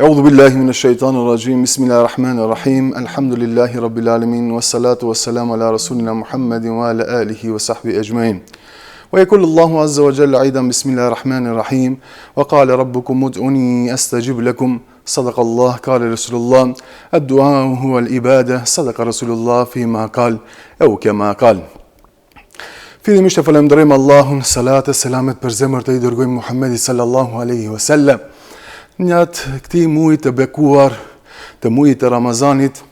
A'udhu billahi minash shaitanir rajim. Bismillahir rahmanir rahim. Alhamdulillahi rabbil alamin wassalatu wassalamu ala rasulina Muhammadin wa ala alihi wa sahbihi ajma'in. Wa yaqulu Allahu azza wa jalla aidan bismillahir rahmanir rahim wa qala rabbukum ud'uni astajib lakum. Sadaqa Allah, qala Rasulullah, ad-du'a huwa al-ibadah. Sadaqa Rasulullah fima qala aw kama qala. Fillimisht e falenderojmë Allahun, salat e selamet për zemër të i dërgojmë Muhammedi sallallahu alaihi wasallam. Njatë këtij muaji të bekuar, të muajit të Ramazanit,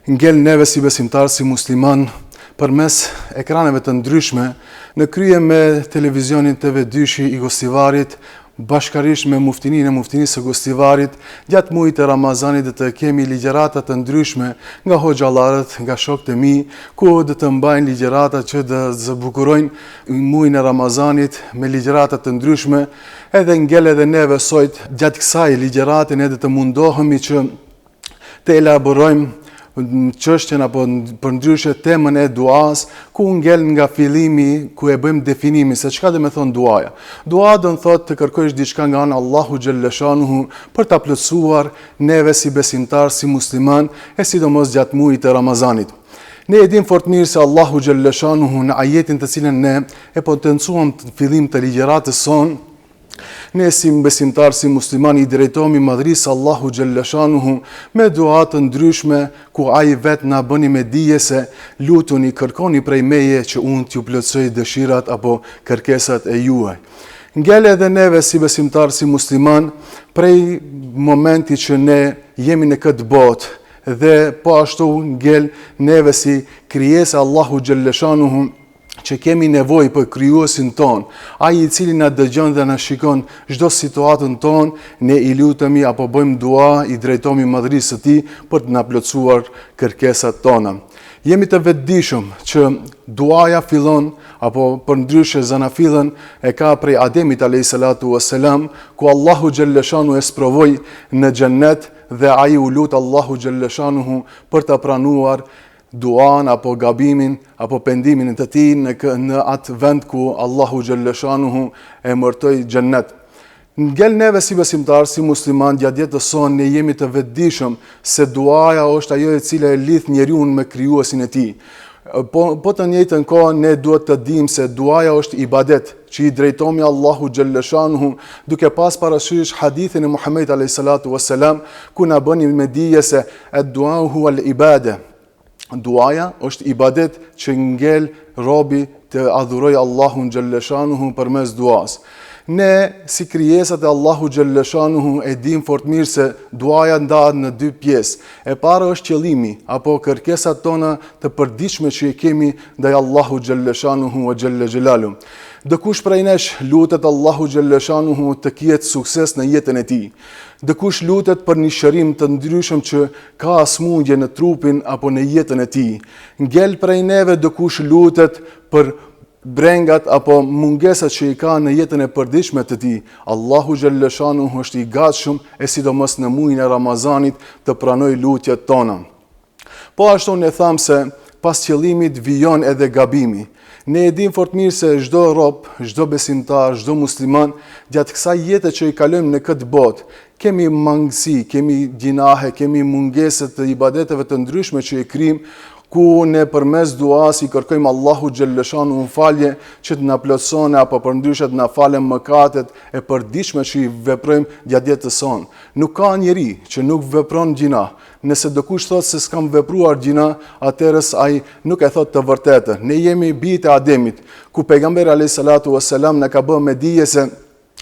ngel neve si besimtar, si musliman, përmes ekraneve të ndryshme, në krye me televizionin TV2 i Gostivarit, bashkarisht me muftininë e muftinisë së Gostivarit, gjatë muajit të Ramazanit dhe të kemi ligjërata të ndryshme nga hoxhallarët, nga shokët e mi, ku dhe të mbajnë ligjërata që dhe zbukurojnë muajin e Ramazanit me ligjërata të ndryshme, edhe ngel edhe neve sot gjatë kësaj ligjërate ne të mundohemi që të elaborojmë çështjen apo përndryshe temën e duas, ku ngel nga fillimi, ku e bëjmë definimin se çka do të thonë duaja. Dua do të thotë të kërkosh diçka nga ana Allahu xhallashanuhu për ta plotësuar neve si besimtar, si musliman, e sidomos gjatë muajit të Ramazanit. Ne e dim fort mirë se Allahu xhallashanuhu në ajetin të cilën ne e potencuam në fillim të ligjëratës sonë, ne si besimtar, si musliman, i drejtohemi madhrisë Allahu xhallashanuhu me dua të ndryshme, ku ai vetë na bëni me dije se lutuni, kërkoni prej meje që unë t'ju plotësoj dëshirat apo kërkesat e juaj. Ngel edhe neve si besimtar, si musliman, prej momenti që ne jemi në këtë botë dhe po ashtu ngel neve si krijesa Allahu xhallashanuhu që kemi nevojë për krijuesin ton, ai i cili na dëgjon dhe na shikon çdo situatën ton, ne i lutemi apo bëjmë dua, i drejtohemi madhrisë së tij për të na plotësuar kërkesat tona. Jemi të vetëdijshëm që duaja fillon apo përndryshe zanafillën e ka prej Ademit alayhis salatu wassalam, ku Allahu xhallashanuhu e sprovoi në xhennet dhe ai u lut Allahu xhallashanuhu për ta pranuar duan apo gabimin apo pendimin të tij në atë vend ku Allahu xhallashanuhu e mërtoi xhennet. Ngel neve si besimtar, si musliman, gjatë jetës sonë ne jemi të vetëdijshëm se duaja është ajo e cila e lidh njeriu me krijuesin e tij. Po të njëjtën kohë ne duhet të dimë se duaja është ibadet, që i drejtohemi Allahu xhallashanuhu duke pas parasysh hadithin e Muhamedit alayhis salatu wassalam, ku na bëni me dije se ad-du'a huwa al-ibadah. Duaja është ibadet që ngel robi të adhuroj Allahun xhallashanuhu përmes duas. Ne si krijesat e Allahu xhallashanuhu e dim fort mirë se duaja ndahet në dy pjesë. E para është qëllimi apo kërkesat tona të përditshme që i kemi ndaj Allahu xhallashanuhu wa xhalla xhelalu. Dikush prej nesh lutet Allahu xhallashanuhu të ketë sukses në jetën e tij. Dikush lutet për një shërim të ndryshëm që ka smundje në trupin apo në jetën e tij. Ngel prej neve dikush lutet për brengat apo mungesat që i ka në jetën e përditshme të tij. Allahu xhallashanuhu është i gatshëm e sidomos në muajin e Ramazanit të pranoj lutjet tona. Po ashtu ne tham se pas qëllimit vijon edhe gabimi. Ne e dim fort mirë se çdo rob, çdo besimtar, çdo musliman gjatë kësaj jete që i kalojmë në këtë botë, kemi mangësi, kemi gjinahe, kemi mungesat të ibadeteve të ndryshme që i kryjmë, ku ne përmes duas i kërkojmë Allahu xhallashanuhu falje që të na plotëson apo përndryshe të na falen mëkatet e përditshme që i veprojmë gjatë jetës sonë. Nuk ka njeri që nuk vepron gjina. Nëse dikush thotë se s'kam vepruar gjina, atëherës ai nuk e thot të vërtetën. Ne jemi bijtë e Ademit, ku pejgamberi alayhis salatu wassalam na ka bërë me dije se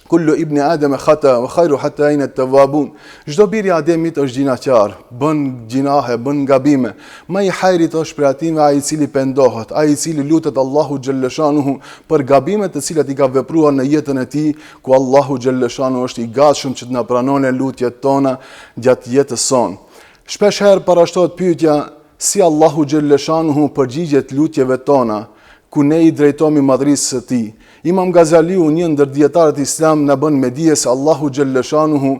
kullu ibn Adam khata wa khairu hatta ayna at-tawwabun. Çdo biri i Ademit është gjinaqar, bën gjinahe, bën gabime. Më i hajrit është për atin ai i cili pendohet, ai i cili lutet Allahu xhallashanuhu për gabimet të cilat i ka vepruar në jetën e tij, ku Allahu xhallashanuhu është i gatshëm që të na pranojë lutjet tona gjatë jetës sonë. Shpesh herë parashtohet pyetja si Allahu xhallashanuhu përgjigjet lutjeve tona, ku ne i drejtohemi madhrisë së tij. Imam Gazaliu, një ndër dietarët islam, na bën me dije se Allahu xhallashanuhu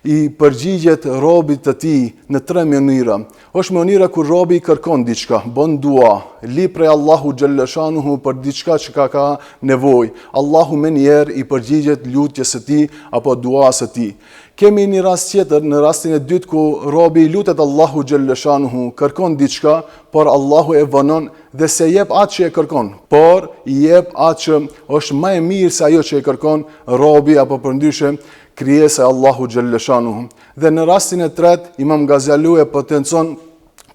i përgjigjet robit të tij në 3 mënyra. Është mënyra kur robi kërkon diçka, bën dua, li prej Allahu xhallashanuhu për diçka që ka nevojë. Allahu më njerë i përgjigjet lutjes së tij apo duas së tij. Kemi një rast tjetër, në rastin e dytë ku robi lutet Allahu xhallashanuhu, kërkon diçka, por Allahu e vonon dhe se jep atë që e kërkon, por i jep atë që është më e mirë se ajo që e kërkon robi apo përndryshe krijesa e Allahu xhallashanuhu. Dhe në rastin e tretë, Imam Gazali e potencon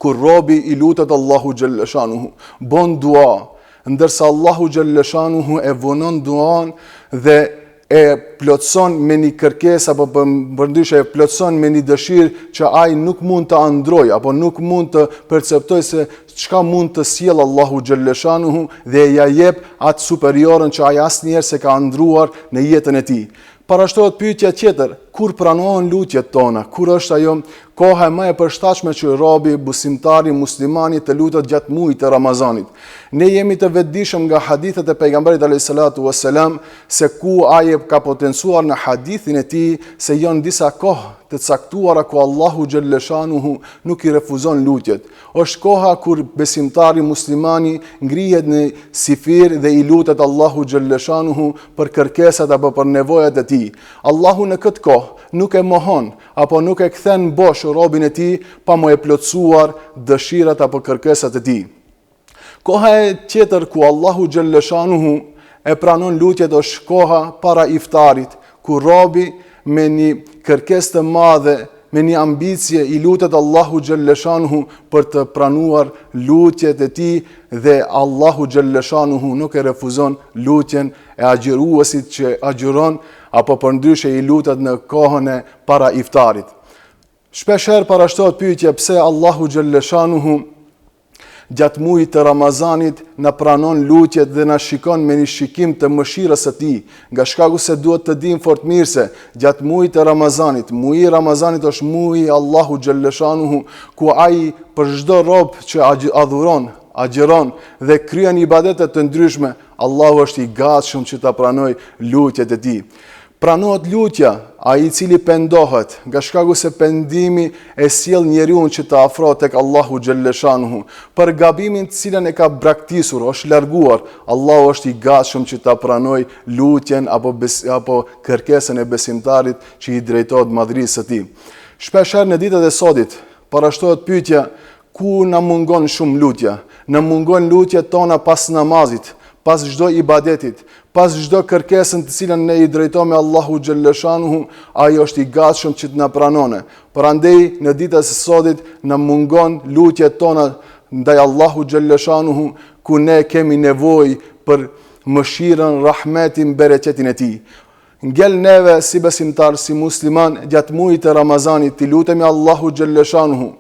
kur robi i lutet Allahu xhallashanuhu, bon dua, ndërsa Allahu xhallashanuhu e vonon duan dhe e plotson me një kërkesë apo përndryshe e plotson me një dëshirë që ai nuk mund të androj apo nuk mund të perceptoj se çka mund të sjellë Allahu xhallashanuhu dhe ja jep atë superiorën që ai asnjëherë s'e ka ndruar në jetën e tij. Parashtrohet pyetja tjetër, kur pranohen lutjet tona, kur është ajo koha më e përshtatshme që robi, besimtari, muslimani të lutet gjatë muajit të Ramazanit. Ne jemi të vetëdijshëm nga hadithet e pejgamberit alayhis salatu wassalam se ku ai ka potencuar në hadithin e tij se janë disa kohë të caktuara ku Allahu xhallashanuhu nuk i refuzon lutjet. Është koha kur besimtari muslimani ngrihet në sifir dhe i lutet Allahu xhallashanuhu për kërkesat apo për nevojat e tij. Allahu në këtë kohë nuk e mohon apo nuk e kthen bosh robin e tij pa më e plotësuar dëshirat apo kërkesat e tij. Koha e tjetër ku Allahu xhallashanuhu e pranon lutjet është koha para iftarit, ku robi me një kërkesë të madhe, me një ambicie i lutet Allahu xhallashanuhu për të pranuar lutjet e tij dhe Allahu xhallashanuhu nuk e refuzon lutjen e agjëruesit që agjëron apo përndryshe i lutet në kohën e para iftarit. Shpeshherë parashtrohet pyetja pse Allahu xhallashanuhu gjatë muajit të Ramazanit na pranon lutjet dhe na shikon me një shikim të mëshirës së tij, nga shkaku se duhet të dim fort mirë se gjatë muajit të Ramazanit, muaji i Ramazanit është muaji i Allahu xhallashanuhu ku ai për çdo rob që adhuron, agjeron dhe kryen ibadete të ndryshme, Allahu është i gatshëm që ta pranojë lutjet e tij. Pranohet lutja ai i cili pendohet, nga shkaku se pendimi e sjell njeriu që të afrohet tek Allahu xhallashanuhu. Për gabimin të cilën e ka braktisur, është larguar, Allahu është i gatshëm që ta pranojë lutjen apo kërkesën e besimtarit që i drejtohet madhrisë së tij. Shpeshherë në ditët e sodit parashtrohet pyetja ku na mungon shumë lutja. Na mungon lutjet tona pas namazit, pas çdo ibadetit, pas çdo kërkesën të cilën ne i drejtojmë Allahu xhallashanuhu, ai është i gatshëm që të na pranone. Prandaj në ditën e sodit na mungon lutjet tona ndaj Allahu xhallashanuhu ku ne kemi nevojë për mëshirën, rahmetin, bereqetin e tij. Ngel neve si besimtar, si musliman gjatë muajit të Ramazanit të lutemi Allahu xhallashanuhu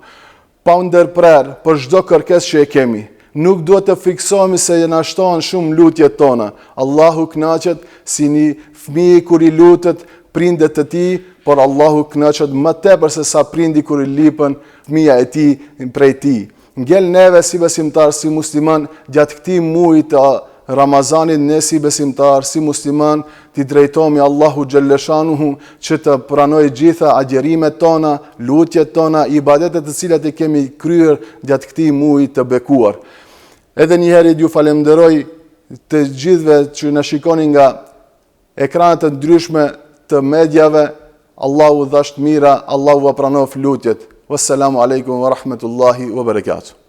pa u ndërprer për çdo kërkesë që e kemi. Nuk duhet të fiksohemi se na shtohen shumë lutjet tona. Allahu kënaqet si një fëmijë kur i lutet prindet të tij, por Allahu kënaqet më tepër se sa prindi kur i lipën fëmia e tij prej tij. Ngel neve si besimtar, si musliman gjatë këtij muaji të Ramazanit, ne si besimtar, si musliman t'i drejtohemi Allahu xhallashanuhu që të pranojë gjitha agjerimet tona, lutjet tona, ibadetet të cilat i kemi kryer gjatë këtij muaji të bekuar. Edhe një herë ju falenderoj të gjithëve që na shikoni nga ekranet të ndryshme të medjave. Allahu dhasht mira, Allahu va pranof lutjet. Wassalamu alaikum wa rahmatullahi wa barakatuh.